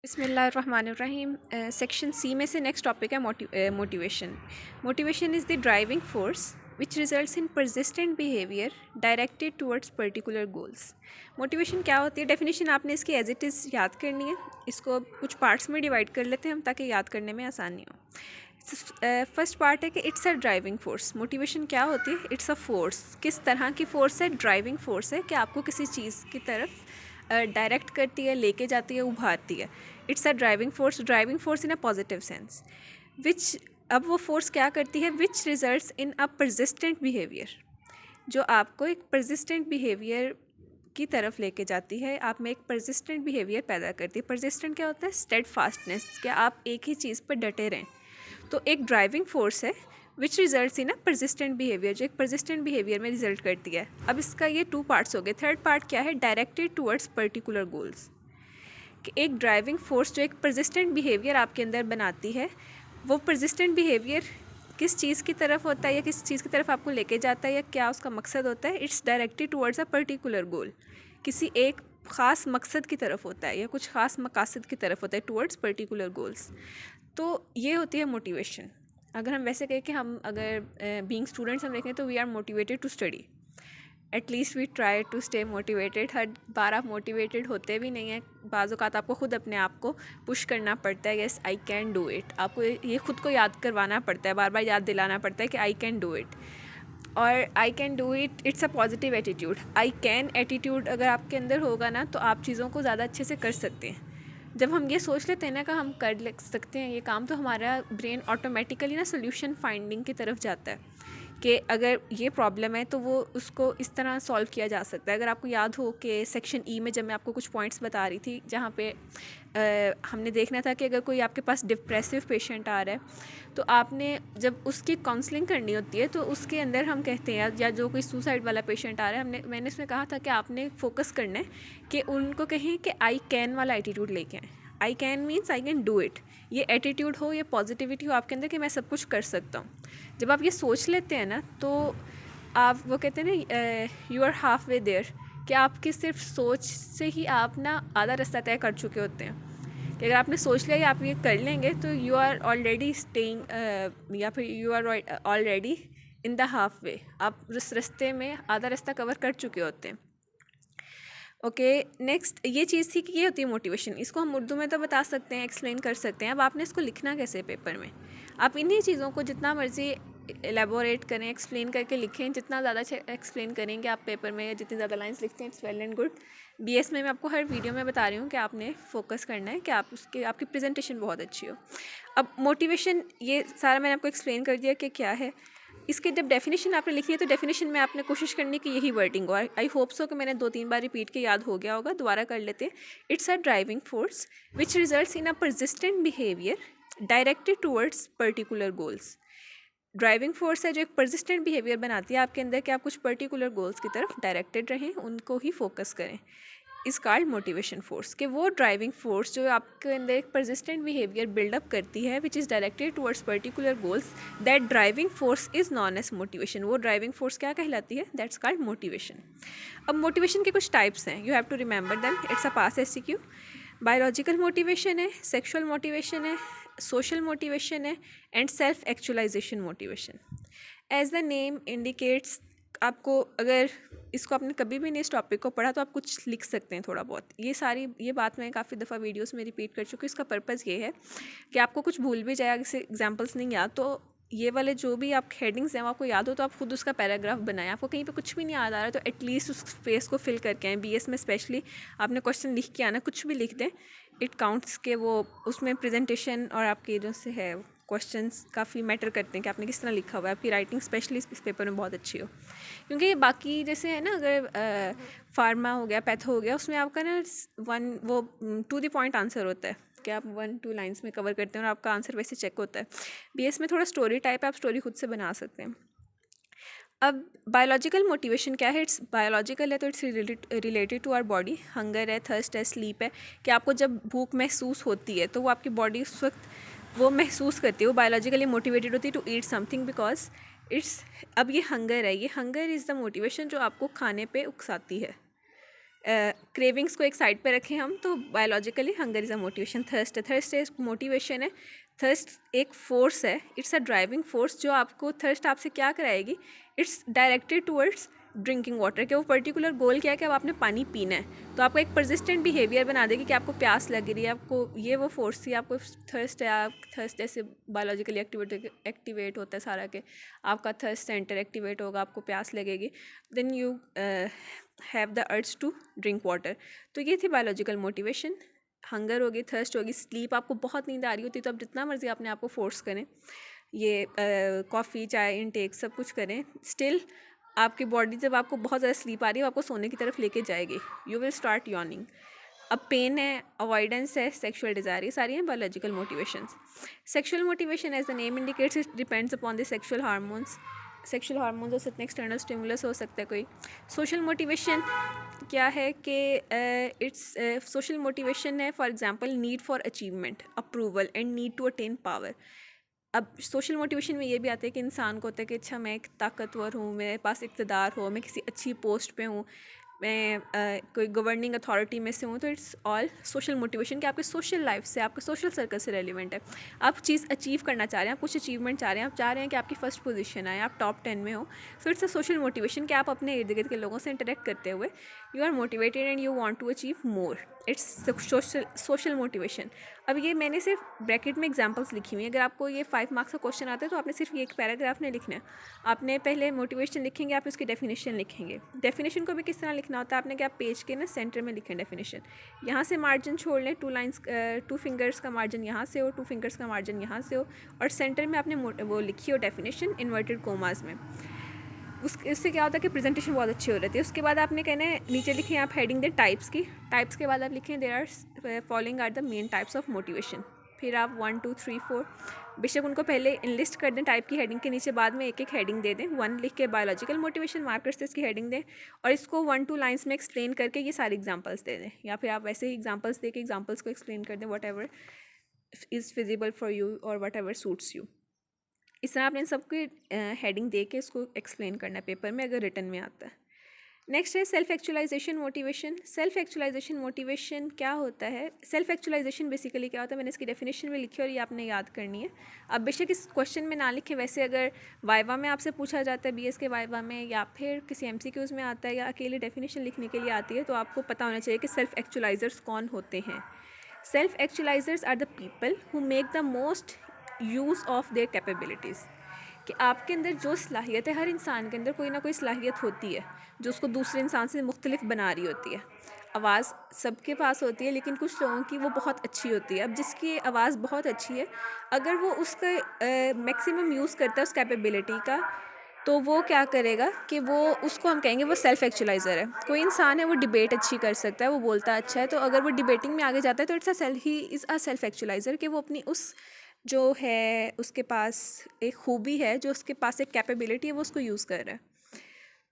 बिस्मिल्लाहिर्रहमानिर्रहीम। Section C में से नेक्स्ट टॉपिक है motivation. Motivation is the driving force which results in persistent behaviour directed towards particular goals. Motivation क्या होती है? डेफिनेशन आपने इसकी एज इट इज़ याद करनी है। इसको कुछ पार्ट्स में डिवाइड कर लेते हैं हम ताकि याद करने में आसानी हो। फर्स्ट पार्ट है कि it's a driving force. Motivation क्या होती है? It's a force. किस तरह की फोर्स है? ड्राइविंग फोर्स है कि आपको किसी चीज़ की तरफ डायरेक्ट करती है, लेके जाती है, उभारती है। It's a driving force in a positive sense विच। अब वो फोर्स क्या करती है? Which results in a persistent behaviour, जो आपको एक परसिस्टेंट बिहेवियर की तरफ लेके जाती है, आप में एक परसिस्टेंट बिहेवियर पैदा करती है। परसिस्टेंट क्या होता है? स्टेड फास्टनेस, क्या आप एक ही चीज़ पर डटे रहें। तो एक ड्राइविंग फोर्स है which results in a persistent behaviour, जो एक परसिस्टेंट बिहेवियर में रिजल्ट करती है। अब इसका ये 2 पार्ट्स हो गए। थर्ड पार्ट क्या है? Directed towards particular goals. कि एक ड्राइविंग फोर्स जो एक परसिस्टेंट बिहेवियर आपके अंदर बनाती है, वो परसिस्टेंट बिहेवियर किस चीज़ की तरफ होता है या किस चीज़ की तरफ आपको लेके जाता है या क्या उसका मकसद होता है? It's directed towards a particular goal. किसी एक ख़ास मकसद की तरफ होता है या कुछ ख़ास मकासद की तरफ होता है, टुवर्ड्स पर्टिकुलर गोल्स। तो ये होती है मोटिवेशन। अगर हम वैसे कहें कि हम अगर बीइंग स्टूडेंट्स हम देखें तो we are motivated to study. At least we try to stay motivated. हर बार आप मोटिवेटेड होते भी नहीं हैं। बाज़ औक़ात आपको ख़ुद अपने आप को पुश करना पड़ता है, yes I can do it. आपको ये ख़ुद को याद करवाना पड़ता है, बार बार याद दिलाना पड़ता है कि आई कैन डू इट। और I can do it, it's a positive attitude. I can attitude अगर आपके अंदर होगा ना, तो आप चीज़ों को ज़्यादा अच्छे से कर सकते हैं। जब हम ये सोच लेते हैं ना कि हम कर सकते हैं ये काम, तो हमारा ब्रेन ऑटोमेटिकली ना सोल्यूशन फाइंडिंग की तरफ जाता है कि अगर ये प्रॉब्लम है तो वो उसको इस तरह सॉल्व किया जा सकता है। अगर आपको याद हो कि सेक्शन ई में जब मैं आपको कुछ पॉइंट्स बता रही थी, जहाँ पे हमने देखना था कि अगर कोई आपके पास डिप्रेसिव पेशेंट आ रहा है तो आपने जब उसकी काउंसलिंग करनी होती है तो उसके अंदर हम कहते हैं, या जो कोई सुसाइड वाला पेशेंट आ रहा है, मैंने इसमें कहा था कि आपने फोकस करना है कि उनको कहें कि आई कैन वाला एटीट्यूड लेके आएँ। I can means I can do it. ये एटीट्यूड हो, ये पॉजिटिविटी हो आपके अंदर कि मैं सब कुछ कर सकता हूँ। जब आप ये सोच लेते हैं ना, तो आप वो कहते हैं ना, you are half way there, कि आपकी सिर्फ सोच से ही आप ना आधा रास्ता तय कर चुके होते हैं। कि अगर आपने सोच लिया कि आप ये कर लेंगे तो यू आर ऑलरेडी स्टेइंग, या फिर you are already in the half way. आप उस रास्ते में आधा रास्ता कवर कर चुके होते हैं। ओके, नेक्स्ट ये चीज़ थी कि ये होती है मोटिवेशन। इसको हम उर्दू में तो बता सकते हैं, एक्सप्लेन कर सकते हैं। अब आपने इसको लिखना कैसे पेपर में? आप इन्हीं चीज़ों को जितना मर्ज़ी एलेबोरेट करें, एक्सप्लेन करके लिखें। जितना ज़्यादा एक्सप्लेन करेंगे आप पेपर में, जितनी ज़्यादा लाइंस लिखते हैं, it's well and good. BS में मैं आपको हर वीडियो में बता रही हूँ कि आपने फोकस करना है कि आपकी प्रेजेंटेशन बहुत अच्छी हो। अब मोटिवेशन, ये सारा मैंने आपको एक्सप्लेन कर दिया कि क्या है। इसके जब डेफिनेशन आपने लिखनी है तो डेफिनेशन में आपने कोशिश करनी कि यही वर्डिंग हो। आई होप सो कि मैंने 2-3 बार रिपीट के याद हो गया होगा। दोबारा कर लेते हैं। It's a driving force which results in a persistent behaviour directed towards particular goals. Driving force है जो एक परसिस्टेंट बिहेवियर बनाती है आपके अंदर कि आप कुछ पर्टिकुलर गोल्स की तरफ डायरेक्टेड रहें, उनको ही फोकस करें। इस कॉल्ड मोटिवेशन फोर्स। कि वो ड्राइविंग फोर्स जो आपके अंदर एक परसिस्टेंट बिहेवियर बिल्डअप करती है which is directed towards particular goals, that driving force is known as motivation. वो ड्राइविंग फोर्स क्या कहलाती है? That's called motivation. अब मोटिवेशन के कुछ टाइप्स हैं, you have to remember them. It's a pass SCQ. Biological motivation है, sexual motivation है, सोशल मोटिवेशन है, and self actualization motivation. As the name indicates, आपको अगर इसको आपने कभी भी नहीं इस टॉपिक को पढ़ा तो आप कुछ लिख सकते हैं थोड़ा बहुत। ये बात मैं काफ़ी दफ़ा वीडियोस में रिपीट कर चुकी हूँ। इसका पर्पज़ ये है कि आपको कुछ भूल भी जाए, जैसे एग्जांपल्स नहीं याद, तो ये वाले जो भी आप हेडिंग्स हैं वो आपको याद हो तो आप खुद उसका पैराग्राफ बनाएं। आपको कहीं पे कुछ भी नहीं याद आ रहा तो एटलीस्ट उस स्पेस को फिल करके आएँ। बीएस में स्पेशली आपने क्वेश्चन लिख के आना, कुछ भी लिख दें, इट काउंट्स के वो उसमें प्रेजेंटेशन और आपके जो से है क्वेश्चंस काफ़ी मैटर करते हैं कि आपने किस तरह लिखा हुआ है। आपकी राइटिंग स्पेशली इस पेपर में बहुत अच्छी हो, क्योंकि ये बाकी जैसे है ना, अगर फार्मा हो गया, पैथो हो गया, उसमें आपका ना वो टू द पॉइंट आंसर होता है कि आप 1-2 लाइन्स में कवर करते हैं और आपका आंसर वैसे चेक होता है। बीएस में थोड़ा स्टोरी टाइप है, आप स्टोरी खुद से बना सकते हैं। अब बायोलॉजिकल मोटिवेशन क्या है? इट्स बायोलॉजिकल है तो it's related to our body. Hunger है, थर्स्ट है, स्लीप है, कि आपको जब भूख महसूस होती है तो वो आपकी बॉडी उस वक्त वो महसूस करती है, वो बायोलॉजिकली मोटिवेटेड होती है to eat something because it's. अब ये हंगर है, ये हंगर इज़ द मोटिवेशन जो आपको खाने पे उकसाती है। क्रेविंग्स को एक साइड पे रखें हम, तो biologically hunger is a motivation. Thirst एक मोटिवेशन है। थर्स्ट एक फोर्स है, इट्स अ ड्राइविंग फोर्स जो आपको, थर्स्ट आपसे क्या कराएगी, it's directed towards drinking water, कि वो पर्टिकुलर गोल क्या है कि अब आपने पानी पीना है, तो आपको एक परसिस्टेंट बिहेवियर बना देगी कि आपको प्यास लग रही है, आपको ये वो फोर्स थी, आपको थर्स्ट है, आप थर्स्ट ऐसे बायोलॉजिकली एक्टिवेट होता है सारा के, आपका थर्स्ट सेंटर एक्टिवेट होगा, आपको प्यास लगेगी, then you have the urge to drink water. तो ये थी बायोलॉजिकल मोटिवेशन। हंगर होगी, थर्स्ट होगी, स्लीप, आपको बहुत नींद आ रही होती है तो आप जितना मर्जी अपने आप को फोर्स करें, ये कॉफ़ी चाय इनटेक सब कुछ करें, स्टिल आपकी बॉडी जब आपको बहुत ज़्यादा स्लीप आ रही है, वो आपको सोने की तरफ लेके जाएगी, यू विल स्टार्ट यॉर्निंग। अब पेन है, अवॉइडेंस है, सेक्शुअल डिज़ायर, ये सारी हैं biological motivations. Sexual motivation as the name indicates it depends upon the sexual hormones. Sexual hormones हो सकते हैं, एक्सटर्नल स्टिमुलस हो सकता है कोई। सोशल मोटिवेशन क्या है कि इट्स सोशल मोटिवेशन है, for example need for achievement, approval and need to attain power. अब सोशल मोटिवेशन में ये भी आता है कि इंसान को होता है कि अच्छा मैं एक ताकतवर हूँ, मेरे पास इक़्तिदार हो, मैं किसी अच्छी पोस्ट पे हूँ, मैं कोई गवर्निंग अथॉरिटी में से हूँ, तो इट्स ऑल सोशल मोटिवेशन कि आपके सोशल लाइफ से, आपके सोशल सर्कल से रेलिवेंट है। आप चीज़ अचीव करना चाह रहे हैं, आप कुछ अचीवमेंट चाह रहे हैं, आप चाह रहे हैं कि आपकी फर्स्ट पोजीशन आए, आप टॉप 10 में हो, so it's a social motivation कि आप अपने इर्द गिर्द के लोगों से इंटरेक्ट करते हुए you are motivated and you want to achieve more, it's social motivation. अब ये मैंने सिर्फ ब्रैकेट में एग्जांपल्स लिखी हुई हैं, अगर आपको ये 5 मार्क्स का क्वेश्चन आता है तो आपने सिर्फ ये एक पैराग्राफ नहीं लिखना है, आपने पहले मोटिवेशन लिखेंगे, आप उसकी डेफिनेशन लिखेंगे। डेफिनेशन को भी किस तरह लिखना होता है, आपने क्या पेज के ना सेंटर में लिखें डेफिनेशन, यहाँ से मार्जिन छोड़ लें, 2 फिंगर्स का मार्जिन यहाँ से हो, 2 फिंगर्स का मार्जिन यहाँ से हो, और सेंटर में आपने वो लिखी हो डेफिनेशन इन्वर्टेड कोमास में। उससे क्या होता है कि प्रेजेंटेशन बहुत अच्छी हो रही है। उसके बाद आपने कहना है, नीचे लिखें आप हेडिंग दें टाइप्स की, टाइप्स के बाद आप लिखें there are following are the main types of motivation, फिर आप 1 2 3 4 बेशक उनको पहले इनलिस्ट कर दें टाइप की हेडिंग के नीचे, बाद में एक एक हेडिंग दे दें, 1 लिख के बायोलॉजिकल मोटिवेशन मार्कर्स से इसकी हेडिंग दें, और इसको 1 2 लाइन्स में एक्सप्लेन करके ये सारे एग्जाम्पल्स दे दें, या फिर आप वैसे ही एग्जाम्पल्स दे के एग्जाम्पल्स को एक्सप्लेन कर दें, what ever is feasible for you और वट एवर सूट्स यू। इस तरह आपने इन सबकी हेडिंग दे के उसको एक्सप्लेन करना है पेपर में, अगर रिटन में आता है। नेक्स्ट है self actualization motivation. Self actualization motivation क्या होता है? सेल्फ एक्चुअलाइजेशन बेसिकली क्या होता है, मैंने इसकी डेफिनेशन भी लिखी और ये आपने याद करनी है। अब बेशक इस क्वेश्चन में ना लिखे, वैसे अगर वाइवा में आपसे पूछा जाता है, बीएस के वाइवा में, या फिर किसी एमसीक्यूज़ में आता है, या अकेले डेफिनेशन लिखने के लिए आती है, तो आपको पता होना चाहिए कि सेल्फ एक्चुअलाइजर्स कौन होते हैं। Self actualisers are the people who make the most use of their capabilities, कि आपके अंदर जो सलाहियत है, हर इंसान के अंदर कोई ना कोई सलाहियत होती है जो उसको दूसरे इंसान से मुख्तलिफ बना रही होती है। आवाज़ सबके पास होती है, लेकिन कुछ लोगों की वो बहुत अच्छी होती है। अब जिसकी आवाज़ बहुत अच्छी है, अगर वो उसका मैक्सिमम यूज़ करता है उस कैपेबिलिटी का, तो वो क्या करेगा कि वो, उसको हम कहेंगे वो सेल्फ एक्चुअलाइज़र है। कोई इंसान है वो डिबेट अच्छी कर सकता है, वो बोलता अच्छा है, तो अगर वो डिबेटिंग में आगे जाता है तो ही इज़ अ सेल्फ एक्चुअलाइज़र, कि वो अपनी उस जो है उसके पास एक खूबी है, जो उसके पास एक कैपेबिलिटी है, वो उसको यूज़ कर रहा है।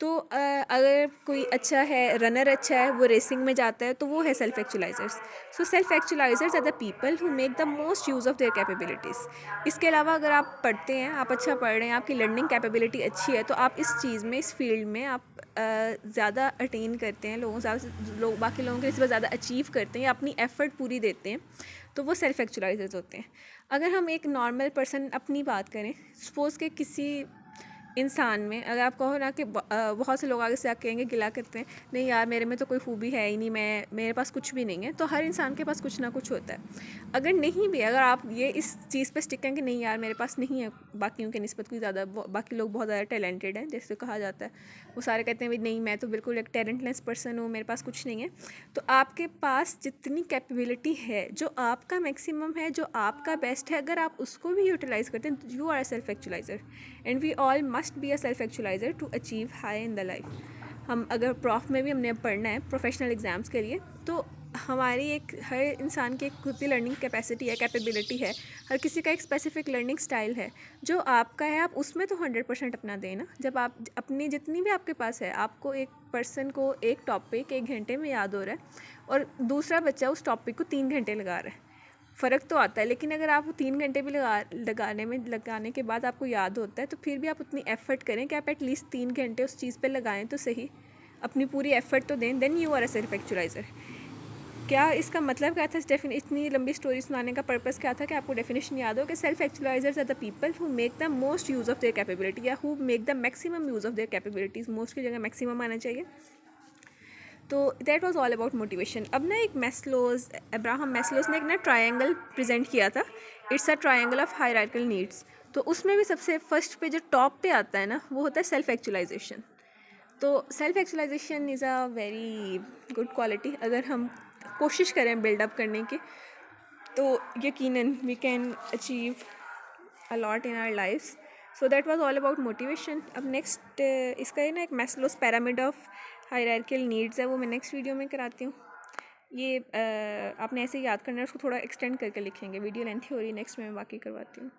तो अगर कोई अच्छा है, रनर अच्छा है, वो रेसिंग में जाता है, तो वो है self actualisers. So self actualisers are the people who make the most use of their capabilities. इसके अलावा अगर आप पढ़ते हैं, आप अच्छा पढ़ रहे हैं, आपकी लर्निंग कैपेबिलिटी अच्छी है, तो आप इस चीज़ में, इस फील्ड में आप ज़्यादा अटेन करते हैं, लोग बाकी लोगों के लिए ज़्यादा अचीव करते हैं, या अपनी एफ़र्ट पूरी देते हैं, तो वो सेल्फ एक्चुअलाइजर्स होते हैं। अगर हम एक नॉर्मल पर्सन अपनी बात करें, सपोज़ के किसी इंसान में अगर आप कहो ना कि बहुत से लोग आगे से आके कहेंगे, गिला करते हैं, नहीं यार मेरे में तो कोई खूबी है ही नहीं, मेरे पास कुछ भी नहीं है, तो हर इंसान के पास कुछ ना कुछ होता है। अगर नहीं भी, अगर आप ये इस चीज़ पे स्टिक करें कि नहीं यार मेरे पास नहीं है बाकियों के निस्बत कोई ज़्यादा, बाकी लोग बहुत ज़्यादा टैलेंटेड हैं जैसे कहा जाता है, वो सारे कहते हैं भाई नहीं मैं तो बिल्कुल एक टैलेंटलेस पर्सन हूँ, मेरे पास कुछ नहीं है, तो आपके पास जितनी कैपेबिलिटी है, जो आपका मैक्सिमम है, जो आपका बेस्ट है, अगर आप उसको भी यूटिलाइज़ करते हैं, you are a self actualiser and we all must be a self actualiser to achieve high in the life. हम अगर प्रॉफ में भी हमने पढ़ना है प्रोफेशनल एग्ज़ाम्स के लिए, तो हमारी एक, हर इंसान की एक खुद की लर्निंग कैपेसिटी है, कैपेबिलिटी है, हर किसी का एक स्पेसिफिक लर्निंग स्टाइल है, जो आपका है आप उसमें तो 100% अपना दें ना। जब आप अपनी जितनी भी आपके पास है, आपको एक पर्सन को एक टॉपिक 1 घंटे में याद हो रहा है और दूसरा बच्चा उस टॉपिक को 3 घंटे लगा रहा है, फ़र्क तो आता है, लेकिन अगर आप 3 घंटे भी लगाने के बाद आपको याद होता है, तो फिर भी आप उतनी एफ़र्ट करें कि आप एटलीस्ट 3 घंटे उस चीज़ पे लगाएं तो सही। अपनी पूरी एफर्ट तो दें, then you are a self actualiser. क्या इसका मतलब क्या था? इतनी लंबी स्टोरी सुनाने का पर्पस क्या था कि आपको डेफिनेशन याद हो कि self actualisers are the people who make the most use of their capability, या who make the maximum use of their capabilities. Most की जगह मैक्सिमम आना चाहिए। तो that was all about motivation. अब ना एक अब्राहम मैस्लोस ने एक ना ट्रायंगल प्रेजेंट किया था। It's a triangle of hierarchical needs. तो उसमें भी सबसे फर्स्ट पे जो टॉप पे आता है ना, वो होता है सेल्फ एक्चुअलाइजेशन। तो self actualization is a very good quality. अगर हम कोशिश करें बिल्डअप करने की, तो यकीनन we can achieve a lot in our lifes. So that was all about motivation. अब नेक्स्ट इसका ये ना एक Maslow's pyramid of hierarchical needs है, वो मैं नेक्स्ट वीडियो में कराती हूँ। ये आपने ऐसे याद करना है, उसको थोड़ा एक्सटेंड करके लिखेंगे, वीडियो लेंथी हो रही है, नेक्स्ट में मैं बाकी करवाती हूँ।